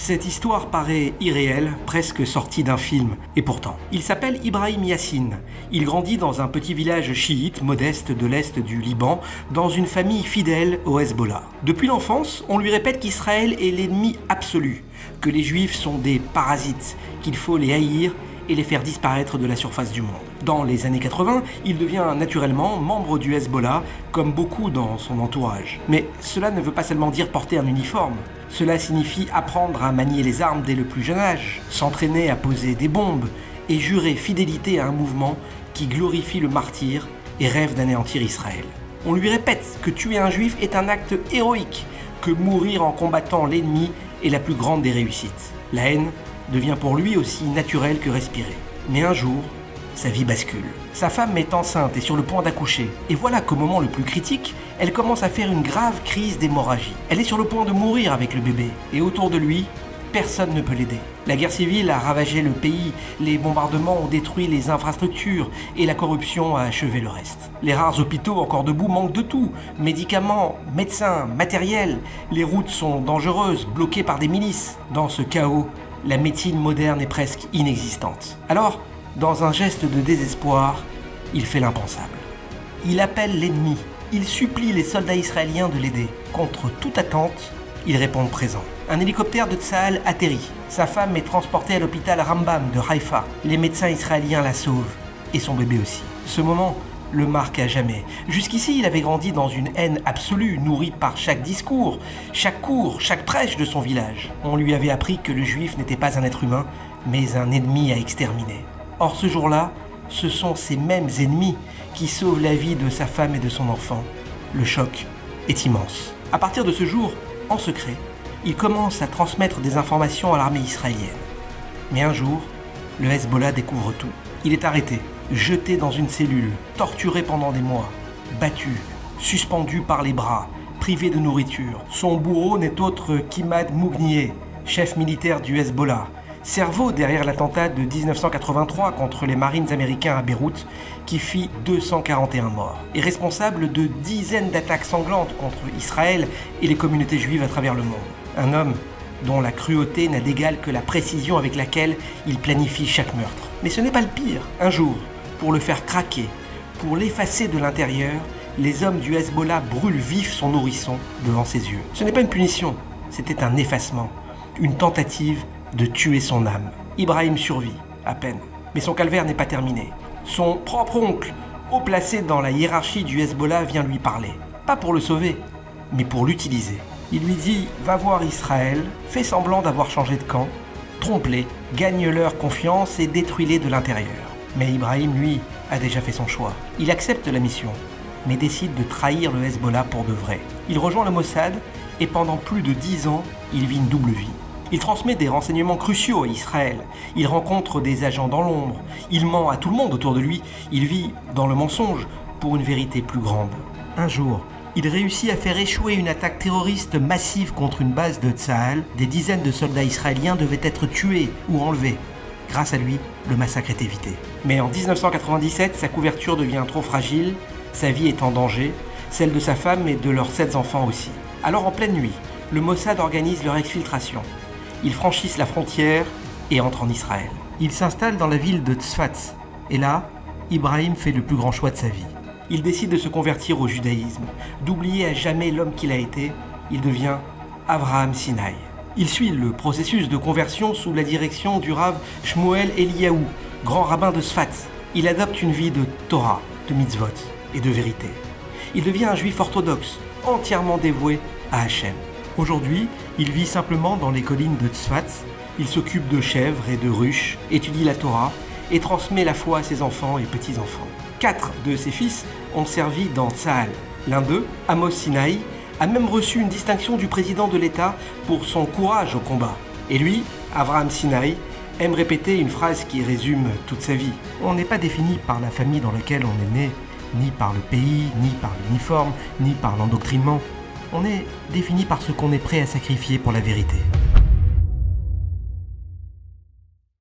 Cette histoire paraît irréelle, presque sortie d'un film. Et pourtant, il s'appelle Ibrahim Yassine. Il grandit dans un petit village chiite modeste de l'est du Liban, dans une famille fidèle au Hezbollah. Depuis l'enfance, on lui répète qu'Israël est l'ennemi absolu, que les Juifs sont des parasites, qu'il faut les haïr et les faire disparaître de la surface du monde. Dans les années 80, il devient naturellement membre du Hezbollah, comme beaucoup dans son entourage. Mais cela ne veut pas seulement dire porter un uniforme. Cela signifie apprendre à manier les armes dès le plus jeune âge, s'entraîner à poser des bombes et jurer fidélité à un mouvement qui glorifie le martyr et rêve d'anéantir Israël. On lui répète que tuer un juif est un acte héroïque, que mourir en combattant l'ennemi est la plus grande des réussites. La haine devient pour lui aussi naturelle que respirer. Mais un jour, sa vie bascule. Sa femme est enceinte et sur le point d'accoucher. Et voilà qu'au moment le plus critique, elle commence à faire une grave crise d'hémorragie. Elle est sur le point de mourir avec le bébé. Et autour de lui, personne ne peut l'aider. La guerre civile a ravagé le pays, les bombardements ont détruit les infrastructures et la corruption a achevé le reste. Les rares hôpitaux encore debout manquent de tout. Médicaments, médecins, matériel. Les routes sont dangereuses, bloquées par des milices. Dans ce chaos, la médecine moderne est presque inexistante. Alors, dans un geste de désespoir, il fait l'impensable. Il appelle l'ennemi. Il supplie les soldats israéliens de l'aider. Contre toute attente, ils répondent présents. Un hélicoptère de Tsahal atterrit. Sa femme est transportée à l'hôpital Rambam de Haïfa. Les médecins israéliens la sauvent. Et son bébé aussi. Ce moment le marque à jamais. Jusqu'ici, il avait grandi dans une haine absolue, nourrie par chaque discours, chaque cours, chaque prêche de son village. On lui avait appris que le juif n'était pas un être humain, mais un ennemi à exterminer. Or, ce jour-là, ce sont ces mêmes ennemis qui sauvent la vie de sa femme et de son enfant. Le choc est immense. À partir de ce jour, en secret, il commence à transmettre des informations à l'armée israélienne. Mais un jour, le Hezbollah découvre tout. Il est arrêté, jeté dans une cellule, torturé pendant des mois, battu, suspendu par les bras, privé de nourriture. Son bourreau n'est autre qu'Imad Mougnier, chef militaire du Hezbollah, cerveau derrière l'attentat de 1983 contre les Marines américains à Beyrouth qui fit 241 morts, et responsable de dizaines d'attaques sanglantes contre Israël et les communautés juives à travers le monde. Un homme dont la cruauté n'a d'égal que la précision avec laquelle il planifie chaque meurtre. Mais ce n'est pas le pire. Un jour, pour le faire craquer, pour l'effacer de l'intérieur, les hommes du Hezbollah brûlent vif son nourrisson devant ses yeux. Ce n'est pas une punition, c'était un effacement, une tentative de tuer son âme. Ibrahim survit, à peine. Mais son calvaire n'est pas terminé. Son propre oncle, haut placé dans la hiérarchie du Hezbollah, vient lui parler. Pas pour le sauver, mais pour l'utiliser. Il lui dit « Va voir Israël, fais semblant d'avoir changé de camp, trompe-les, gagne leur confiance et détruis-les de l'intérieur. » Mais Ibrahim, lui, a déjà fait son choix. Il accepte la mission, mais décide de trahir le Hezbollah pour de vrai. Il rejoint le Mossad et pendant plus de 10 ans, il vit une double vie. Il transmet des renseignements cruciaux à Israël. Il rencontre des agents dans l'ombre. Il ment à tout le monde autour de lui. Il vit dans le mensonge pour une vérité plus grande. Un jour, il réussit à faire échouer une attaque terroriste massive contre une base de Tsahal. Des dizaines de soldats israéliens devaient être tués ou enlevés. Grâce à lui, le massacre est évité. Mais en 1997, sa couverture devient trop fragile, sa vie est en danger, celle de sa femme et de leurs 7 enfants aussi. Alors en pleine nuit, le Mossad organise leur exfiltration. Ils franchissent la frontière et entrent en Israël. Ils s'installent dans la ville de Tzfat. Et là, Ibrahim fait le plus grand choix de sa vie. Il décide de se convertir au judaïsme, d'oublier à jamais l'homme qu'il a été. Il devient Avraham Sinai. Il suit le processus de conversion sous la direction du Rav Shmuel Eliyahu, grand rabbin de Tzfat. Il adopte une vie de Torah, de mitzvot et de vérité. Il devient un juif orthodoxe, entièrement dévoué à Hachem. Aujourd'hui, il vit simplement dans les collines de Tzfat. Il s'occupe de chèvres et de ruches, étudie la Torah et transmet la foi à ses enfants et petits-enfants. 4 de ses fils ont servi dans Tsahal. L'un d'eux, Amos Sinai, a même reçu une distinction du président de l'État pour son courage au combat. Et lui, Avraham Sinai, aime répéter une phrase qui résume toute sa vie. On n'est pas défini par la famille dans laquelle on est né, ni par le pays, ni par l'uniforme, ni par l'endoctrinement. On est défini par ce qu'on est prêt à sacrifier pour la vérité.